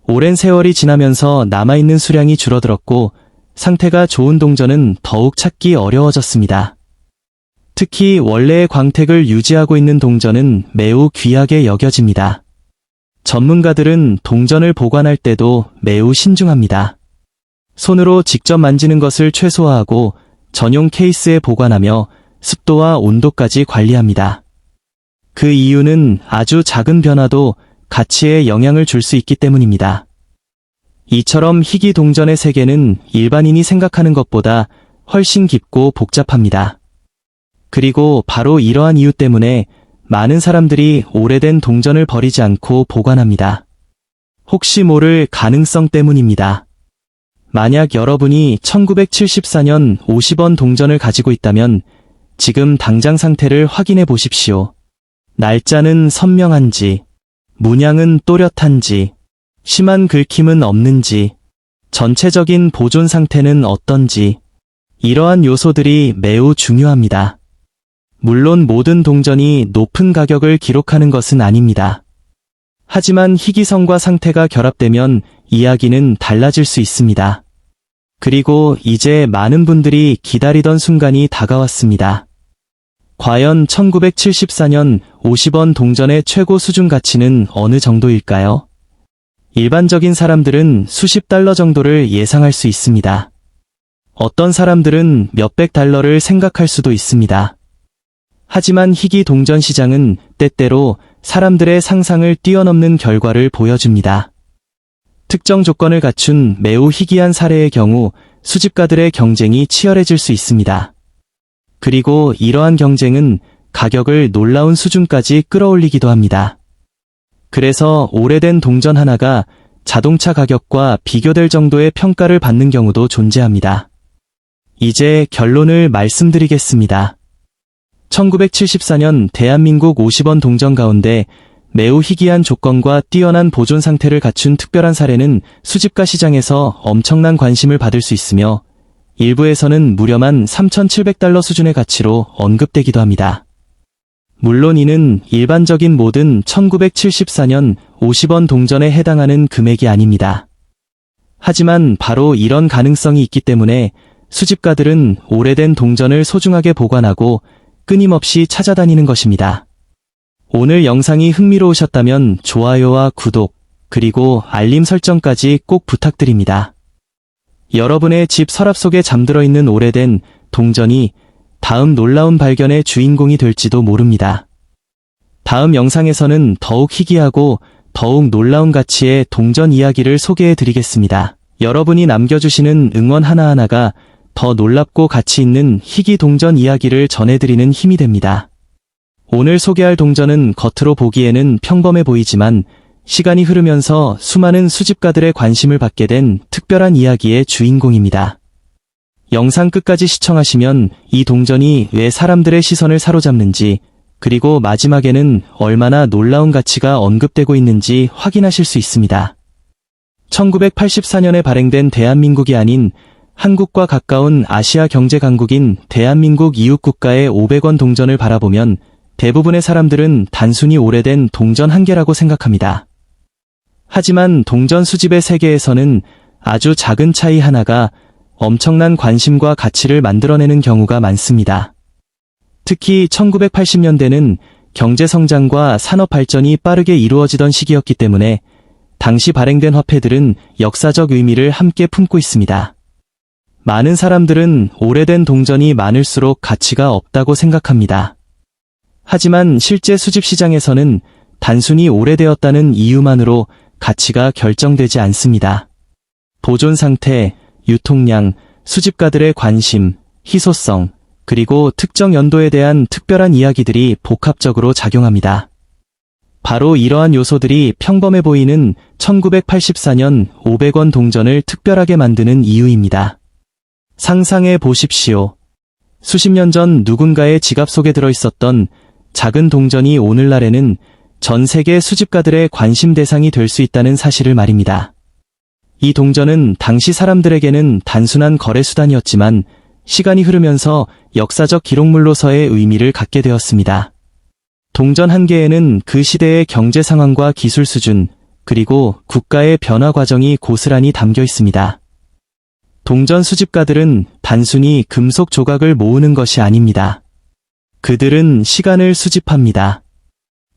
오랜 세월이 지나면서 남아있는 수량이 줄어들었고 상태가 좋은 동전은 더욱 찾기 어려워졌습니다. 특히 원래의 광택을 유지하고 있는 동전은 매우 귀하게 여겨집니다. 전문가들은 동전을 보관할 때도 매우 신중합니다. 손으로 직접 만지는 것을 최소화하고 전용 케이스에 보관하며 습도와 온도까지 관리합니다. 그 이유는 아주 작은 변화도 가치에 영향을 줄 수 있기 때문입니다. 이처럼 희귀 동전의 세계는 일반인이 생각하는 것보다 훨씬 깊고 복잡합니다. 그리고 바로 이러한 이유 때문에 많은 사람들이 오래된 동전을 버리지 않고 보관합니다. 혹시 모를 가능성 때문입니다. 만약 여러분이 1974년 50원 동전을 가지고 있다면 지금 당장 상태를 확인해 보십시오. 날짜는 선명한지, 문양은 또렷한지, 심한 긁힘은 없는지, 전체적인 보존 상태는 어떤지, 이러한 요소들이 매우 중요합니다. 물론 모든 동전이 높은 가격을 기록하는 것은 아닙니다. 하지만 희귀성과 상태가 결합되면 이야기는 달라질 수 있습니다. 그리고 이제 많은 분들이 기다리던 순간이 다가왔습니다. 과연 1974년 50원 동전의 최고 수준 가치는 어느 정도일까요? 일반적인 사람들은 수십 달러 정도를 예상할 수 있습니다. 어떤 사람들은 몇백 달러를 생각할 수도 있습니다. 하지만 희귀 동전 시장은 때때로 사람들의 상상을 뛰어넘는 결과를 보여줍니다. 특정 조건을 갖춘 매우 희귀한 사례의 경우 수집가들의 경쟁이 치열해질 수 있습니다. 그리고 이러한 경쟁은 가격을 놀라운 수준까지 끌어올리기도 합니다. 그래서 오래된 동전 하나가 자동차 가격과 비교될 정도의 평가를 받는 경우도 존재합니다. 이제 결론을 말씀드리겠습니다. 1974년 대한민국 50원 동전 가운데 매우 희귀한 조건과 뛰어난 보존 상태를 갖춘 특별한 사례는 수집가 시장에서 엄청난 관심을 받을 수 있으며 일부에서는 무려만 3,700달러 수준의 가치로 언급되기도 합니다. 물론 이는 일반적인 모든 1974년 50원 동전에 해당하는 금액이 아닙니다. 하지만 바로 이런 가능성이 있기 때문에 수집가들은 오래된 동전을 소중하게 보관하고 끊임없이 찾아다니는 것입니다. 오늘 영상이 흥미로우셨다면 좋아요와 구독, 그리고 알림 설정까지 꼭 부탁드립니다. 여러분의 집 서랍 속에 잠들어 있는 오래된 동전이 다음 놀라운 발견의 주인공이 될지도 모릅니다. 다음 영상에서는 더욱 희귀하고 더욱 놀라운 가치의 동전 이야기를 소개해 드리겠습니다. 여러분이 남겨주시는 응원 하나하나가 더 놀랍고 가치 있는 희귀 동전 이야기를 전해드리는 힘이 됩니다. 오늘 소개할 동전은 겉으로 보기에는 평범해 보이지만 시간이 흐르면서 수많은 수집가들의 관심을 받게 된 특별한 이야기의 주인공입니다. 영상 끝까지 시청하시면 이 동전이 왜 사람들의 시선을 사로잡는지, 그리고 마지막에는 얼마나 놀라운 가치가 언급되고 있는지 확인하실 수 있습니다. 1984년에 발행된 대한민국이 아닌 한국과 가까운 아시아 경제 강국인 대한민국 이웃국가의 500원 동전을 바라보면 대부분의 사람들은 단순히 오래된 동전 한 개라고 생각합니다. 하지만 동전 수집의 세계에서는 아주 작은 차이 하나가 엄청난 관심과 가치를 만들어내는 경우가 많습니다. 특히 1980년대는 경제 성장과 산업 발전이 빠르게 이루어지던 시기였기 때문에 당시 발행된 화폐들은 역사적 의미를 함께 품고 있습니다. 많은 사람들은 오래된 동전이 많을수록 가치가 없다고 생각합니다. 하지만 실제 수집 시장에서는 단순히 오래되었다는 이유만으로 가치가 결정되지 않습니다. 보존 상태, 유통량, 수집가들의 관심, 희소성, 그리고 특정 연도에 대한 특별한 이야기들이 복합적으로 작용합니다. 바로 이러한 요소들이 평범해 보이는 1984년 500원 동전을 특별하게 만드는 이유입니다. 상상해 보십시오. 수십 년 전 누군가의 지갑 속에 들어있었던 작은 동전이 오늘날에는 전 세계 수집가들의 관심 대상이 될 수 있다는 사실을 말입니다. 이 동전은 당시 사람들에게는 단순한 거래 수단이었지만 시간이 흐르면서 역사적 기록물로서의 의미를 갖게 되었습니다. 동전 한 개에는 그 시대의 경제 상황과 기술 수준, 그리고 국가의 변화 과정이 고스란히 담겨 있습니다. 동전 수집가들은 단순히 금속 조각을 모으는 것이 아닙니다. 그들은 시간을 수집합니다.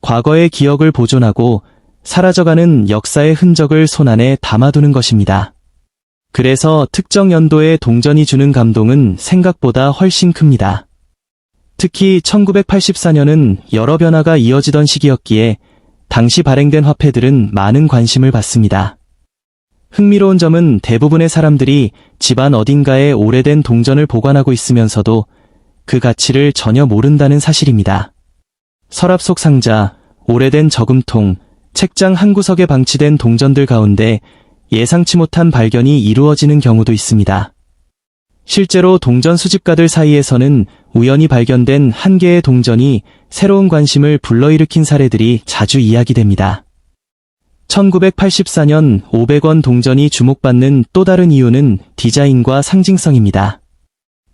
과거의 기억을 보존하고 사라져가는 역사의 흔적을 손안에 담아두는 것입니다. 그래서 특정 연도의 동전이 주는 감동은 생각보다 훨씬 큽니다. 특히 1984년은 여러 변화가 이어지던 시기였기에 당시 발행된 화폐들은 많은 관심을 받습니다. 흥미로운 점은 대부분의 사람들이 집안 어딘가에 오래된 동전을 보관하고 있으면서도 그 가치를 전혀 모른다는 사실입니다. 서랍 속 상자, 오래된 저금통, 책장 한 구석에 방치된 동전들 가운데 예상치 못한 발견이 이루어지는 경우도 있습니다. 실제로 동전 수집가들 사이에서는 우연히 발견된 한 개의 동전이 새로운 관심을 불러일으킨 사례들이 자주 이야기됩니다. 1984년 500원 동전이 주목받는 또 다른 이유는 디자인과 상징성입니다.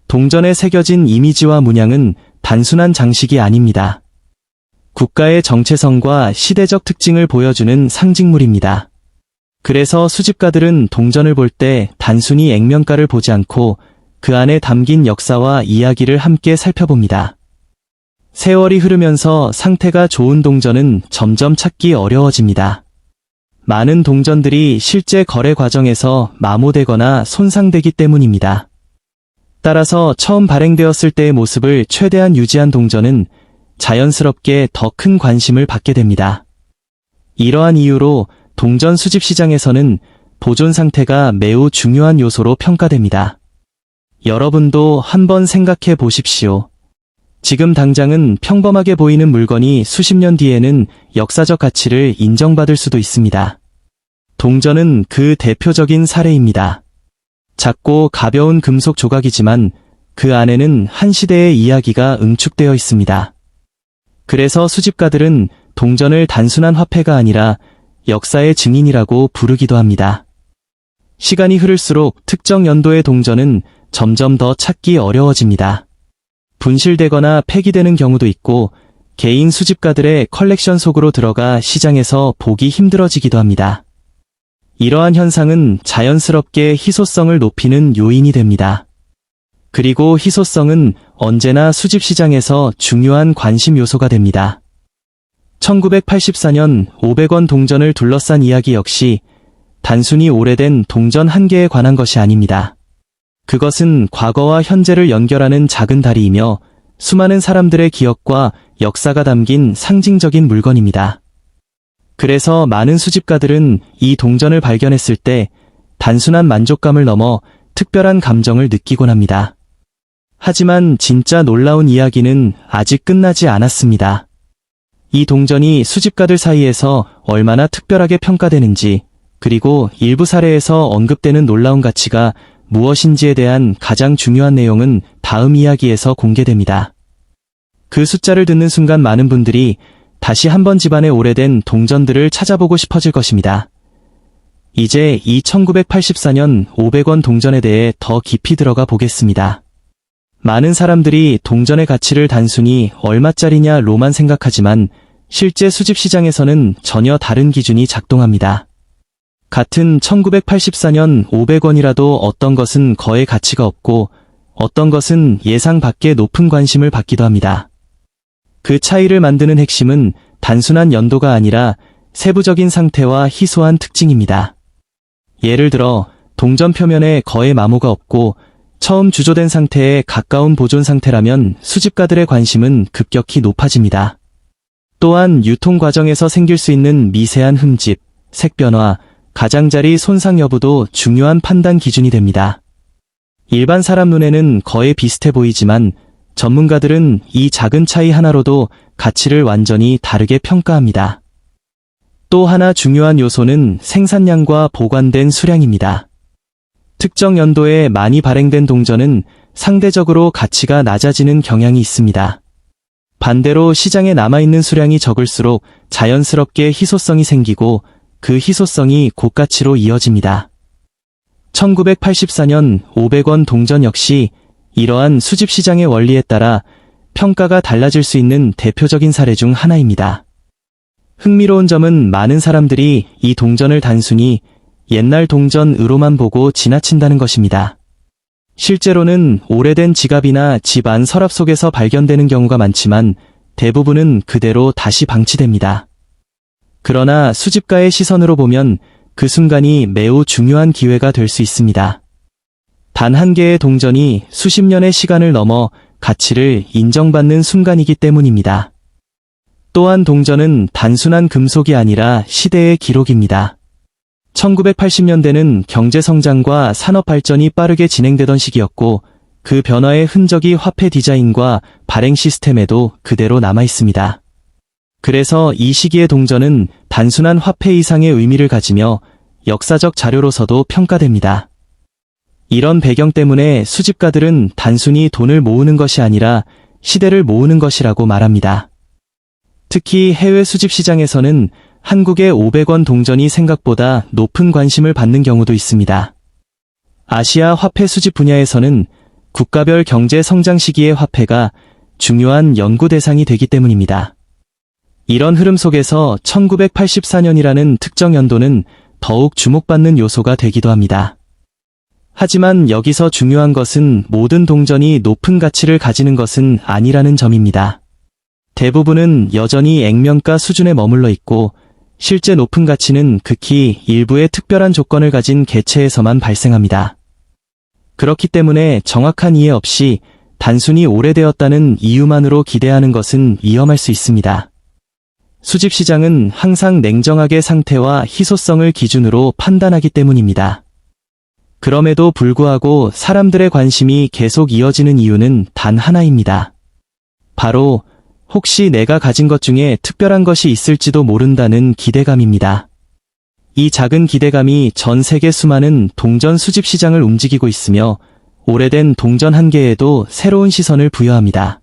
동전에 새겨진 이미지와 문양은 단순한 장식이 아닙니다. 국가의 정체성과 시대적 특징을 보여주는 상징물입니다. 그래서 수집가들은 동전을 볼 때 단순히 액면가를 보지 않고 그 안에 담긴 역사와 이야기를 함께 살펴봅니다. 세월이 흐르면서 상태가 좋은 동전은 점점 찾기 어려워집니다. 많은 동전들이 실제 거래 과정에서 마모되거나 손상되기 때문입니다. 따라서 처음 발행되었을 때의 모습을 최대한 유지한 동전은 자연스럽게 더 큰 관심을 받게 됩니다. 이러한 이유로 동전 수집 시장에서는 보존 상태가 매우 중요한 요소로 평가됩니다. 여러분도 한번 생각해 보십시오. 지금 당장은 평범하게 보이는 물건이 수십 년 뒤에는 역사적 가치를 인정받을 수도 있습니다. 동전은 그 대표적인 사례입니다. 작고 가벼운 금속 조각이지만 그 안에는 한 시대의 이야기가 응축되어 있습니다. 그래서 수집가들은 동전을 단순한 화폐가 아니라 역사의 증인이라고 부르기도 합니다. 시간이 흐를수록 특정 연도의 동전은 점점 더 찾기 어려워집니다. 분실되거나 폐기되는 경우도 있고 개인 수집가들의 컬렉션 속으로 들어가 시장에서 보기 힘들어지기도 합니다. 이러한 현상은 자연스럽게 희소성을 높이는 요인이 됩니다. 그리고 희소성은 언제나 수집 시장에서 중요한 관심 요소가 됩니다. 1984년 500원 동전을 둘러싼 이야기 역시 단순히 오래된 동전 한 개에 관한 것이 아닙니다. 그것은 과거와 현재를 연결하는 작은 다리이며 수많은 사람들의 기억과 역사가 담긴 상징적인 물건입니다. 그래서 많은 수집가들은 이 동전을 발견했을 때 단순한 만족감을 넘어 특별한 감정을 느끼곤 합니다. 하지만 진짜 놀라운 이야기는 아직 끝나지 않았습니다. 이 동전이 수집가들 사이에서 얼마나 특별하게 평가되는지, 그리고 일부 사례에서 언급되는 놀라운 가치가 무엇인지에 대한 가장 중요한 내용은 다음 이야기에서 공개됩니다. 그 숫자를 듣는 순간 많은 분들이 다시 한번 집안의 오래된 동전들을 찾아보고 싶어질 것입니다. 이제 이 1984년 500원 동전에 대해 더 깊이 들어가 보겠습니다. 많은 사람들이 동전의 가치를 단순히 얼마짜리냐로만 생각하지만 실제 수집 시장에서는 전혀 다른 기준이 작동합니다. 같은 1984년 500원이라도 어떤 것은 거의 가치가 없고 어떤 것은 예상 밖의 높은 관심을 받기도 합니다. 그 차이를 만드는 핵심은 단순한 연도가 아니라 세부적인 상태와 희소한 특징입니다. 예를 들어 동전 표면에 거의 마모가 없고 처음 주조된 상태에 가까운 보존 상태라면 수집가들의 관심은 급격히 높아집니다. 또한 유통 과정에서 생길 수 있는 미세한 흠집, 색 변화, 가장자리 손상 여부도 중요한 판단 기준이 됩니다. 일반 사람 눈에는 거의 비슷해 보이지만 전문가들은 이 작은 차이 하나로도 가치를 완전히 다르게 평가합니다. 또 하나 중요한 요소는 생산량과 보관된 수량입니다. 특정 연도에 많이 발행된 동전은 상대적으로 가치가 낮아지는 경향이 있습니다. 반대로 시장에 남아있는 수량이 적을수록 자연스럽게 희소성이 생기고 그 희소성이 고가치로 이어집니다. 1984년 500원 동전 역시 이러한 수집 시장의 원리에 따라 평가가 달라질 수 있는 대표적인 사례 중 하나입니다. 흥미로운 점은 많은 사람들이 이 동전을 단순히 옛날 동전으로만 보고 지나친다는 것입니다. 실제로는 오래된 지갑이나 집 안 서랍 속에서 발견되는 경우가 많지만 대부분은 그대로 다시 방치됩니다. 그러나 수집가의 시선으로 보면 그 순간이 매우 중요한 기회가 될 수 있습니다. 단 한 개의 동전이 수십 년의 시간을 넘어 가치를 인정받는 순간이기 때문입니다. 또한 동전은 단순한 금속이 아니라 시대의 기록입니다. 1980년대는 경제 성장과 산업 발전이 빠르게 진행되던 시기였고 그 변화의 흔적이 화폐 디자인과 발행 시스템에도 그대로 남아 있습니다. 그래서 이 시기의 동전은 단순한 화폐 이상의 의미를 가지며 역사적 자료로서도 평가됩니다. 이런 배경 때문에 수집가들은 단순히 돈을 모으는 것이 아니라 시대를 모으는 것이라고 말합니다. 특히 해외 수집 시장에서는 한국의 500원 동전이 생각보다 높은 관심을 받는 경우도 있습니다. 아시아 화폐 수집 분야에서는 국가별 경제 성장 시기의 화폐가 중요한 연구 대상이 되기 때문입니다. 이런 흐름 속에서 1984년이라는 특정 연도는 더욱 주목받는 요소가 되기도 합니다. 하지만 여기서 중요한 것은 모든 동전이 높은 가치를 가지는 것은 아니라는 점입니다. 대부분은 여전히 액면가 수준에 머물러 있고 실제 높은 가치는 극히 일부의 특별한 조건을 가진 개체에서만 발생합니다. 그렇기 때문에 정확한 이해 없이 단순히 오래되었다는 이유만으로 기대하는 것은 위험할 수 있습니다. 수집 시장은 항상 냉정하게 상태와 희소성을 기준으로 판단하기 때문입니다. 그럼에도 불구하고 사람들의 관심이 계속 이어지는 이유는 단 하나입니다. 바로 혹시 내가 가진 것 중에 특별한 것이 있을지도 모른다는 기대감입니다. 이 작은 기대감이 전 세계 수많은 동전 수집 시장을 움직이고 있으며 오래된 동전 한 개에도 새로운 시선을 부여합니다.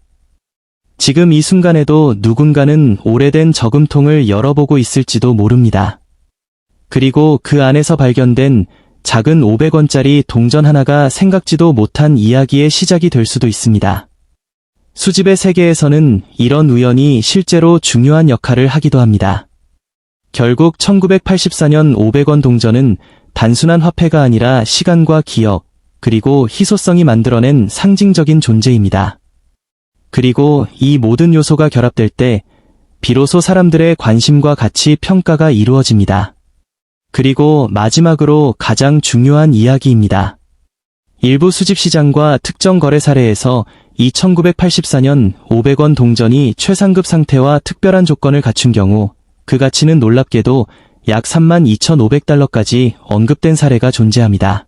지금 이 순간에도 누군가는 오래된 저금통을 열어보고 있을지도 모릅니다. 그리고 그 안에서 발견된 작은 500원짜리 동전 하나가 생각지도 못한 이야기의 시작이 될 수도 있습니다. 수집의 세계에서는 이런 우연이 실제로 중요한 역할을 하기도 합니다. 결국 1984년 500원 동전은 단순한 화폐가 아니라 시간과 기억, 그리고 희소성이 만들어낸 상징적인 존재입니다. 그리고 이 모든 요소가 결합될 때 비로소 사람들의 관심과 가치 평가가 이루어집니다. 그리고 마지막으로 가장 중요한 이야기입니다. 일부 수집 시장과 특정 거래 사례에서 이 1984년 500원 동전이 최상급 상태와 특별한 조건을 갖춘 경우 그 가치는 놀랍게도 약 32,500달러까지 언급된 사례가 존재합니다.